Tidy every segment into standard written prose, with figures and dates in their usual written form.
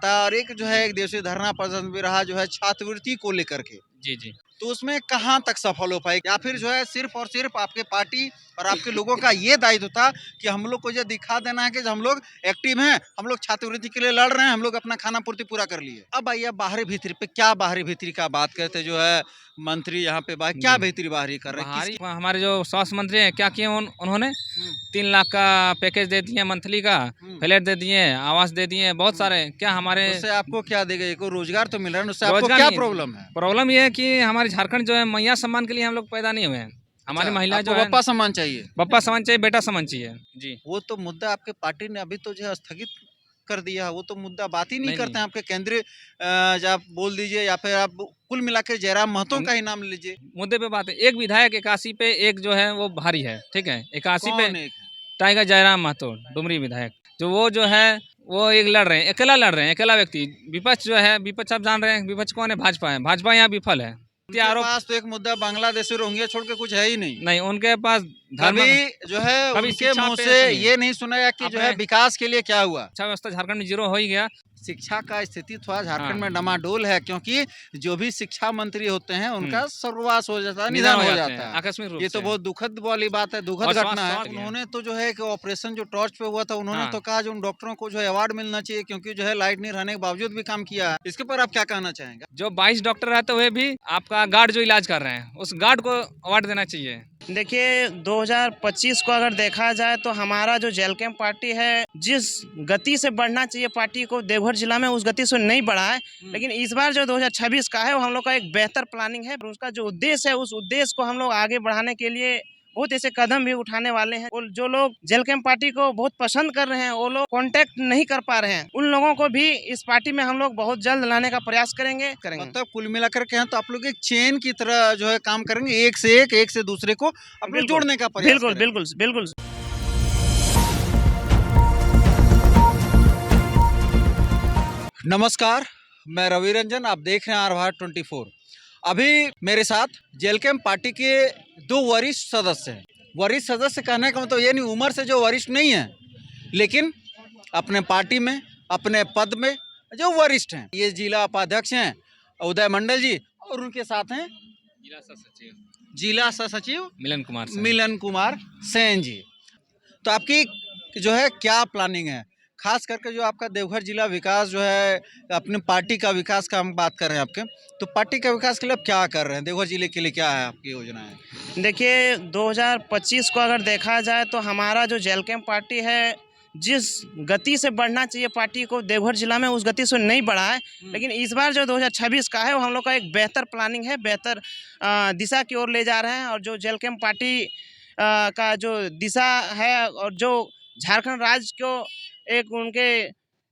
और एक जो है एक दिवसीय धरना प्रदर्शन भी रहा जो है छात्रवृत्ति को लेकर के। जी, जी। तो उसमें कहाँ तक सफल हो पाए या फिर जो है सिर्फ और सिर्फ आपके पार्टी और आपके लोगों का ये दायित्व था कि हम लोग को ये दिखा देना है कि हम लोग एक्टिव हैं, हम लोग छात्रवृत्ति के लिए लड़ रहे हैं, हम लोग अपना खाना पूर्ति पूरा कर लिए। अब आइए बाहरी भीतरी पे, क्या बाहरी भीतरी का बात करते जो है मंत्री यहाँ पे क्या जी। भीतरी बाहरी कर रहे हैं बाहरी हमारे जो स्वास्थ्य मंत्री हैं क्या किए उन्होंने 3 लाख का पैकेज दे दिए मंथली का, फ्लैट दे दिए, आवास दे दिए, बहुत सारे। क्या हमारे उससे आपको क्या देगा, को रोजगार तो मिल रहा है, उससे आपको रोजगार क्या नहीं, प्रॉब्लम है? प्रॉब्लम ये है कि हमारे झारखंड जो है मैया सम्मान के लिए हम लोग पैदा नहीं हुए हैं। हमारी अच्छा, महिला आपको जो है बप्पा सम्मान चाहिए। बप्पा सम्मान चाहिए, बेटा सम्मान चाहिए। जी। वो तो मुद्दा आपके पार्टी ने अभी तो जो है स्थगित कर दिया, वो तो मुद्दा बात ही नहीं नहीं, करते नहीं। हैं आपके केंद्रीय। आप बोल दीजिए या फिर आप कुल मिलाकर जयराम महतो का ही नाम लीजिए। मुद्दे पे बात है। एक विधायक 81 पे एक जो है वो भारी है, ठीक है? 81 पे कौन एक है? टाइगर जयराम महतो, डुमरी विधायक। जो वो जो है वो एक लड़ रहे हैं, अकेला लड़ रहे हैं, अकेला व्यक्ति। विपक्ष जो है, विपक्ष आप जान रहे हैं विपक्ष कौन है? भाजपा है। भाजपा यहाँ विफल है। ये उनके आरोप पास तो एक मुद्दा बांग्लादेशी रोहिंग्या छोड़ के कुछ है ही नहीं। नहीं, उनके पास धर्म कभी जो है कभी उनके शिक्षा मुंह पे से सुनिए, ये नहीं सुनाया कि जो है आपने विकास के लिए क्या हुआ। शिक्षा व्यवस्था झारखंड में जीरो हो ही गया। शिक्षा का स्थिति थोड़ा झारखंड हाँ। में डमाडोल है, क्योंकि जो भी शिक्षा मंत्री होते हैं उनका सर्वनाश हो जाता है, निधन निधन हो हो जाते हैं जाता है। आकस्मिक रूप ये से। तो बहुत दुखद वाली बात है, दुखद और घटना है। स्वास्थ्य उन्होंने तो जो है कि ऑपरेशन जो टॉर्च पे हुआ था, उन्होंने हाँ। तो कहा जो उन डॉक्टरों को जो है अवार्ड मिलना चाहिए, क्योंकि जो है लाइट नहीं रहने के बावजूद भी काम किया है। इसके ऊपर आप क्या कहना चाहेंगे? जो 22 डॉक्टर रहते हुए भी आपका गार्ड जो इलाज कर रहे हैं, उस गार्ड को अवार्ड देना चाहिए। देखिए 2025 को अगर देखा जाए तो हमारा जो जेल कैंप पार्टी है, जिस गति से बढ़ना चाहिए पार्टी को देवघर जिला में, उस गति से नहीं बढ़ा है। लेकिन इस बार जो 2026 का है वो हम लोग का एक बेहतर प्लानिंग है। उसका जो उद्देश्य है, उस उद्देश्य को हम लोग आगे बढ़ाने के लिए बहुत ऐसे कदम भी उठाने वाले हैं। और जो लोग जेल कैंप पार्टी को बहुत पसंद कर रहे हैं, वो लोग कांटेक्ट नहीं कर पा रहे हैं, उन लोगों को भी इस पार्टी में हम लोग बहुत जल्द लाने का प्रयास करेंगे। मतलब कुल मिलाकर के हैं तो आप लोग एक चेन की तरह जो है काम करेंगे, एक से दूसरे को आप लोग जोड़ने का प्रयास बिल्कुल करेंगे। बिल्कुल बिल्कुल। नमस्कार, मैं रवि रंजन, आप देख रहे हैं आर 24। अभी मेरे साथ जेल कैंप पार्टी के 2 वरिष्ठ सदस्य हैं। वरिष्ठ सदस्य कहने का मतलब ये नहीं उम्र से जो वरिष्ठ नहीं है, लेकिन अपने पार्टी में, अपने पद में जो वरिष्ठ हैं। ये जिला उपाध्यक्ष हैं उदय मंडल जी, और उनके साथ हैं जिला सह सचिव मिलन कुमार सेन जी। तो आपकी जो है क्या प्लानिंग है, खास करके जो आपका देवघर जिला विकास जो है, अपने पार्टी का विकास का हम बात कर रहे हैं आपके, तो पार्टी का विकास के लिए आप क्या कर रहे हैं, देवघर जिले के लिए क्या है आपकी योजना है? देखिए 2025 को अगर देखा जाए तो हमारा जो जेल कैंप पार्टी है, जिस गति से बढ़ना चाहिए पार्टी को देवघर जिला में, उस गति से नहीं बढ़ा है। लेकिन इस बार जो 2026 का है वो हम लोग का एक बेहतर प्लानिंग है, बेहतर दिशा की ओर ले जा रहे हैं। और जो जेल कैंप पार्टी का जो दिशा है, और जो झारखंड राज्य को एक उनके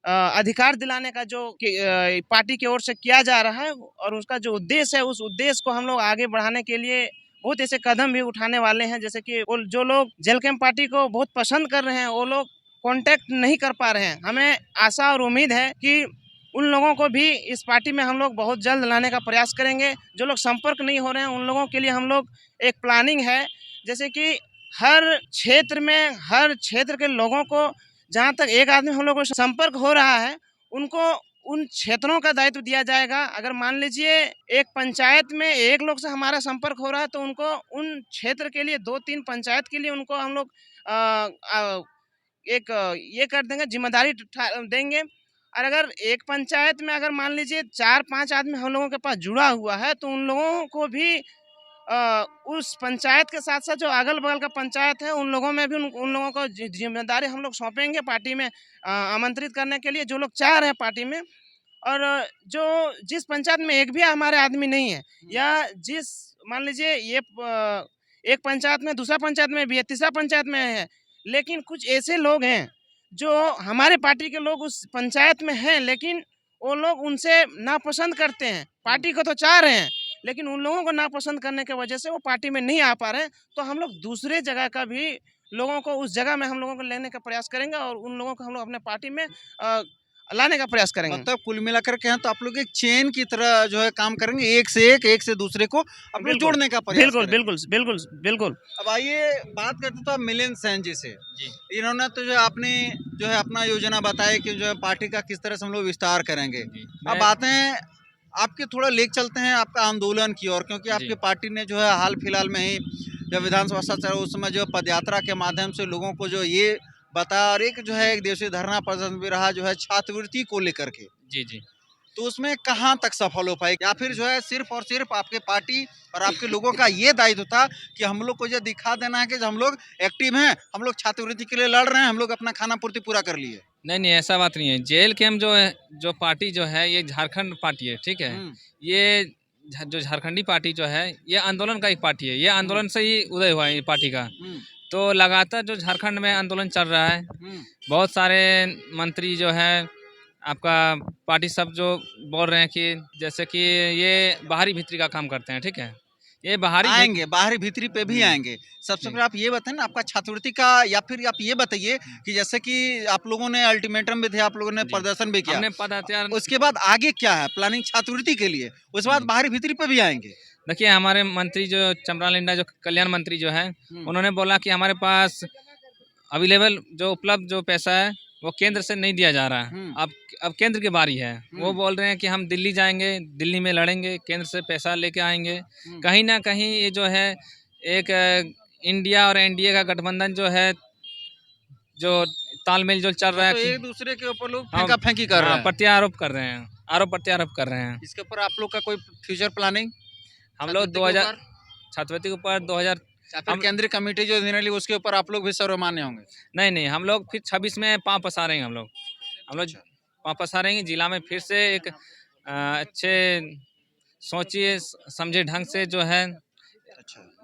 अधिकार दिलाने का जो पार्टी की ओर से किया जा रहा है, और उसका जो उद्देश्य है, उस उद्देश्य को हम लोग आगे बढ़ाने के लिए बहुत ऐसे कदम भी उठाने वाले हैं। जैसे कि जो लोग जेल कैंप पार्टी को बहुत पसंद कर रहे हैं, वो लोग कांटेक्ट नहीं कर पा रहे हैं। हमें आशा और उम्मीद है कि उन लोगों को भी इस पार्टी में हम लोग बहुत जल्द लाने का प्रयास करेंगे। जो लोग संपर्क नहीं हो रहे हैं, उन लोगों के लिए हम लोग एक प्लानिंग है, जैसे कि हर क्षेत्र में, हर क्षेत्र के लोगों को, जहाँ तक एक आदमी हम लोग को संपर्क हो रहा है, उनको उन क्षेत्रों का दायित्व दिया जाएगा। अगर मान लीजिए एक पंचायत में एक लोग से हमारा संपर्क हो रहा है, तो उनको उन क्षेत्र के लिए 2-3 पंचायत के लिए उनको हम लोग एक ये कर देंगे, जिम्मेदारी देंगे। और अगर एक पंचायत में अगर मान लीजिए 4-5 आदमी हम लोगों के पास जुड़ा हुआ है, तो उन लोगों को भी उस पंचायत के साथ साथ जो अगल बगल का पंचायत है, उन लोगों में भी उन लोगों को जिम्मेदारी हम लोग सौंपेंगे पार्टी में आमंत्रित करने के लिए, जो लोग चाह रहे हैं पार्टी में। और जो जिस पंचायत में एक भी हमारे आदमी नहीं है, या जिस मान लीजिए ये एक पंचायत में, दूसरा पंचायत में भी है, तीसरा पंचायत में है, लेकिन कुछ ऐसे लोग हैं जो हमारे पार्टी के लोग उस पंचायत में हैं, लेकिन वो लोग उनसे नापसंद करते हैं। पार्टी को तो चाह रहे हैं, लेकिन उन लोगों को नापसंद करने की वजह से वो पार्टी में नहीं आ पा रहे हैं। तो हम लोग दूसरे जगह का भी लोगों को उस जगह में हम लोगों को लेने का प्रयास करेंगे, और उन लोगों को हम लोग अपने पार्टी में लाने का प्रयास करेंगे। मतलब कुल मिलाकर के हैं तो आप लोग एक चेन की तरह जो है काम करेंगे, एक से दूसरे को आप लोग बिल्कुल, जोड़ने का प्रयास बिल्कुल करेंगे। बिल्कुल बिल्कुल बिल्कुल। अब आइए बात करते तो आप मिलिंद सेन जी से। जी इन्होंने तो जो है अपनी जो है अपना योजना बताई कि जो है पार्टी का किस तरह से हम लोग विस्तार करेंगे। जी अब आते हैं आपके थोड़ा लेक चलते हैं आपका आंदोलन की ओर, क्योंकि आपकी जी पार्टी ने जो है हाल फिलहाल में ही जब विधानसभा सत्र चला उस समय जो है पदयात्रा के माध्यम से लोगों को जो ये बताया, और एक जो है एक दिवसीय धरना प्रदर्शन भी रहा जो है छात्रवृत्ति को लेकर के। जी जी तो उसमें कहाँ तक सफल हो पाए, या फिर जो है सिर्फ और सिर्फ आपके पार्टी और आपके लोगों का ये दायित्व था कि हम लोग को ये दिखा देना है कि हम लोग एक्टिव हैं, हम लोग छात्रवृत्ति के लिए लड़ रहे हैं, हम लोग अपना खाना पूर्ति पूरा कर लिए। नहीं नहीं ऐसा बात नहीं है। जेल कैम्प जो है, जो पार्टी जो है ये झारखंड पार्टी है, ठीक है। ये जो झारखंडी पार्टी जो है ये आंदोलन का एक पार्टी है, ये आंदोलन से ही उदय हुआ है ये पार्टी का। तो लगातार जो झारखंड में आंदोलन चल रहा है, बहुत सारे मंत्री जो है आपका पार्टी सब जो बोल रहे हैं कि जैसे कि ये बाहरी भीतरी का काम करते हैं, ठीक है। ये आएंगे बाहरी भीतरी पे भी आएंगे। सबसे पहले आप ये बताएं ना आपका छात्रवृत्ति का, या फिर आप ये बताइए कि जैसे कि आप लोगों ने अल्टीमेटम भी थे, आप लोगों ने प्रदर्शन भी किया, हमने पदयात्रा। उसके बाद आगे क्या है प्लानिंग छात्रवृत्ति के लिए, उसके बाद बाहरी भीतरी पे भी आएंगे? देखिए हमारे मंत्री जो चमरा लिंडा जो कल्याण मंत्री जो है, उन्होंने बोला कि हमारे पास अवेलेबल जो उपलब्ध जो पैसा है वो केंद्र से नहीं दिया जा रहा है। अब केंद्र की बारी है। वो बोल रहे हैं कि हम दिल्ली जाएंगे, दिल्ली में लड़ेंगे, केंद्र से पैसा लेके आएंगे। कहीं ना कहीं ये जो है एक इंडिया और एनडीए का गठबंधन जो है, जो तालमेल जो चल रहा है, तो एक दूसरे के ऊपर लोग फेंका फेंकी कर रहे हैं, प्रत्यारोप कर रहे हैं, आरोप प्रत्यारोप कर रहे हैं। इसके ऊपर आप लोग का कोई फ्यूचर प्लानिंग? हम लोग 2000 छात्रवृत्ति के ऊपर 2000 केंद्रीय कमेटी जो निर्णय ली उसके ऊपर आप लोग भी सर्वमान्य होंगे? नहीं नहीं, हम लोग फिर 26 में पाँव पसार रहे हैं। हम लोग पाँव पसार रहेंगे जिला में, फिर से एक अच्छे सोचिए समझे ढंग से जो है,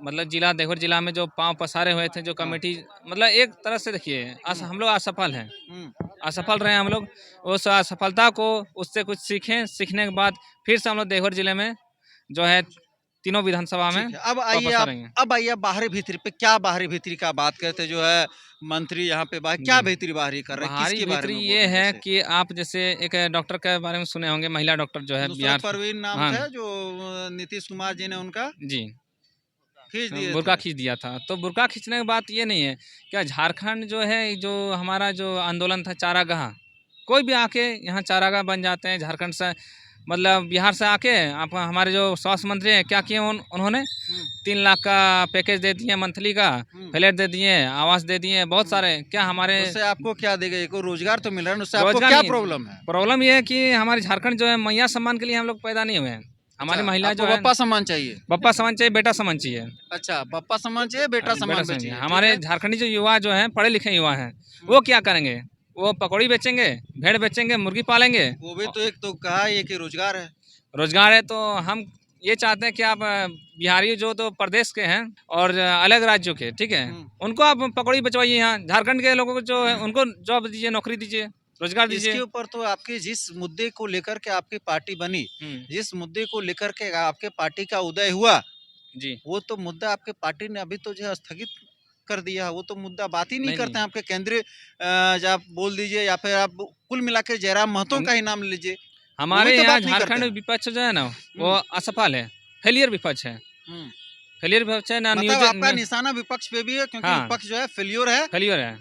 मतलब जिला देवघर जिला में जो पाँव पसारे हुए थे जो कमेटी, मतलब एक तरह से देखिए हम लोग असफल हैं, असफल रहे हम लोग। उस असफलता को उससे कुछ सीखें, सीखने के बाद फिर से हम लोग देवघर जिले में जो है तीनों विधानसभा में अब आइए बाहरी भीतरी पे, क्या बाहरी भीतरी का बात करते जो है मंत्री यहाँ पे क्या भीतरी बाहरी कर रहे हैं? बाहरी भीतरी ये है कि आप जैसे एक डॉक्टर के बारे में सुने होंगे, महिला डॉक्टर जो है बिहार, परवीन नाम था जो नीतीश कुमार जी ने उनका जी बुर्का खींच दिया था। तो बुर्का खींचने की बात ये नहीं है क्या, झारखंड जो है, जो हमारा जो आंदोलन था चारागाह, कोई भी आके यहाँ चारागाह बन जाते हैं। झारखंड से मतलब बिहार से आके आप हमारे जो स्वास्थ्य मंत्री हैं क्या किए उन्होंने 3 लाख का पैकेज दे दिए, मंथली का फ्लैट दे दिए, आवास दे दिए, बहुत सारे। क्या हमारे उससे आपको क्या देगा? को रोजगार तो मिल रहा है, उससे आपको क्या प्रॉब्लम है? प्रॉब्लम ये है कि हमारे झारखंड जो है मैया सम्मान के लिए हम लोग पैदा नहीं हुए हैं। हमारी महिला जो है बप्पा सम्मान चाहिए, बप्पा सम्मान चाहिए, बेटा सम्मान चाहिए। अच्छा, बप्पा सम्मान चाहिए, बेटा सम्मान चाहिए। हमारे झारखंडी जो युवा जो हैं, पढ़े लिखे युवा हैं, वो क्या करेंगे? वो पकौड़ी बेचेंगे, भेड़ बेचेंगे, मुर्गी पालेंगे। वो भी तो एक तो कहा ये कि रोजगार है, रोजगार है। तो हम ये चाहते हैं कि आप बिहारी जो तो प्रदेश के हैं और अलग राज्यों के, ठीक है, उनको आप पकौड़ी बेचवाइए। यहाँ झारखंड के लोगों को जो है उनको जॉब दीजिए, नौकरी दीजिए, रोजगार दीजिए। इसके ऊपर तो आपके जिस मुद्दे को लेकर के आपकी पार्टी बनी, जिस मुद्दे को लेकर के आपके पार्टी का उदय हुआ जी, वो तो मुद्दा आपके पार्टी ने अभी तो जो है स्थगित कर दिया। वो तो मुद्दा बात ही नहीं करते हैं आपके केंद्रीय, आप बोल दीजिए, या फिर आप कुल मिलाकर जयराम महतो का ही नाम लीजिए। हमारे यहाँ झारखंड विपक्ष जो है ना वो असफल है, फेलियर विपक्ष है, फेलियर विपक्ष है ना। मतलब आपका निशाना विपक्ष पे भी है, क्योंकि विपक्ष जो है फेलियर है,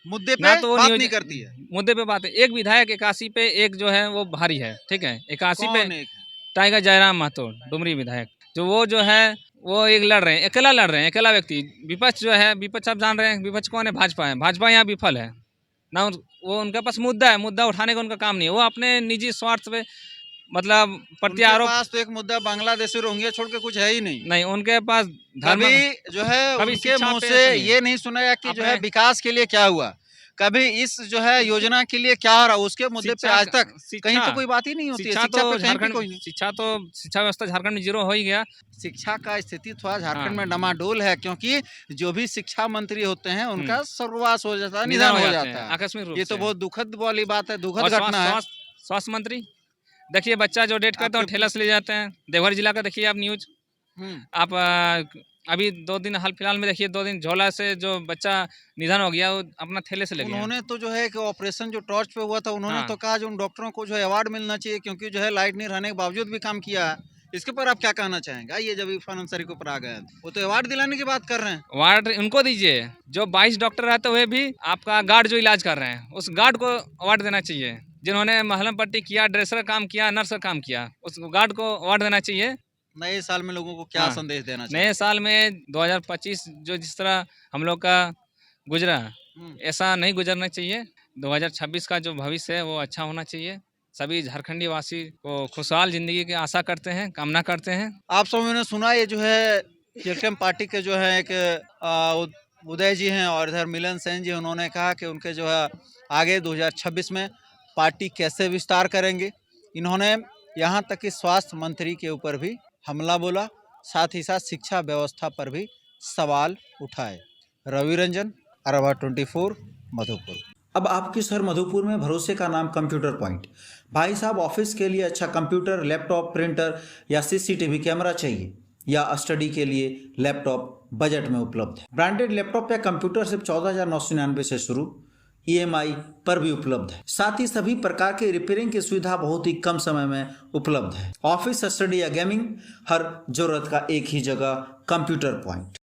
मुद्दे पे तो बात नहीं करती है, मुद्दे पे बात है। एक विधायक 81 पे एक जो है वो भारी है, ठीक है, 81 पे टाइगर जयराम महतो डुमरी विधायक, जो वो जो है वो एक लड़ रहे हैं, अकेला लड़ रहे हैं, अकेला व्यक्ति। विपक्ष जो है, विपक्ष आप जान रहे हैं विपक्ष कौन है? भाजपा है। भाजपा यहाँ विफल है ना, वो उनके पास मुद्दा है, मुद्दा उठाने का उनका काम नहीं है। वो अपने निजी स्वार्थ पे मतलब प्रत्यारोप, उनके पास तो एक मुद्दा बांग्लादेशी रोहिंग्या छोड़ के कुछ है ही नहीं। उनके पास धर्म जो है उनके मुंह से ये नहीं सुनाया कि जो है विकास के लिए क्या हुआ, कभी इस जो है योजना के लिए क्या हो रहा, उसके मुद्दे पे आज तक कहीं तो कोई बात ही नहीं होती है। शिक्षा व्यवस्था झारखंड में जीरो हो ही गया। शिक्षा का स्थिति थोड़ा झारखंड में डमाडोल है, क्योंकि जो भी शिक्षा मंत्री होते हैं उनका सर्वनाश हो जाता है, निधन हो जाता है आकस्मिक रूप से। ये तो बहुत दुखद वाली बात है, दुखद घटना है। स्वास्थ्य मंत्री देखिए, बच्चा जो डेट करते हैं ठेला से ले जाते हैं। देवघर जिला का देखिए आप न्यूज, आप अभी 2 दिन हाल फिलहाल में देखिए 2 दिन झोला से जो बच्चा निधन हो गया वो अपना थैले से ले गया। उन्होंने तो जो है कि ऑपरेशन जो टॉर्च पे हुआ था उन्होंने हाँ। तो कहा जो उन डॉक्टरों को जो है अवार्ड मिलना चाहिए क्योंकि जो है लाइट नहीं रहने के बावजूद भी काम किया है। इसके ऊपर आप क्या कहना चाहेंगे? आइए जब इरफान अंसारी के ऊपर आ गए हैं, वो तो अवार्ड दिलाने की बात कर रहे हैं। वार्ड उनको दीजिए, जो 22 डॉक्टर रहते हुए भी आपका गार्ड जो इलाज कर रहे हैं उस गार्ड को अवार्ड देना चाहिए। जिन्होंने महलम पट्टी किया, ड्रेसर का काम किया, नर्स का काम किया, उस गार्ड को अवार्ड देना चाहिए। नए साल में लोगों को क्या हाँ। संदेश देना चाहिए? नए साल में 2025 जो जिस तरह हम लोग का गुजरा ऐसा नहीं गुजरना चाहिए। 2026 का जो भविष्य है वो अच्छा होना चाहिए। सभी झारखंडी वासी को खुशहाल जिंदगी की आशा करते हैं, कामना करते हैं। आप सब ने सुना ये जो है जेलकेम पार्टी के जो है एक उदय जी हैं और इधर मिलन सेन जी, उन्होंने कहा कि उनके जो है आगे 2026 में पार्टी कैसे विस्तार करेंगे। इन्होंने यहाँ तक कि स्वास्थ्य मंत्री के ऊपर भी हमला बोला, साथ ही साथ शिक्षा व्यवस्था पर भी सवाल उठाए। रवि रंजन, अरबा 24, मधुपुर। अब आपके शहर मधुपुर में भरोसे का नाम कंप्यूटर पॉइंट। भाई साहब, ऑफिस के लिए अच्छा कंप्यूटर, लैपटॉप, प्रिंटर या सीसीटीवी कैमरा चाहिए या स्टडी के लिए लैपटॉप बजट में उपलब्ध है। ब्रांडेड लैपटॉप या कंप्यूटर सिर्फ 14,999 से शुरू, EMI पर भी उपलब्ध है। साथ ही सभी प्रकार के रिपेयरिंग की सुविधा बहुत ही कम समय में उपलब्ध है। ऑफिस, स्टडी या गेमिंग, हर जरूरत का एक ही जगह कंप्यूटर पॉइंट।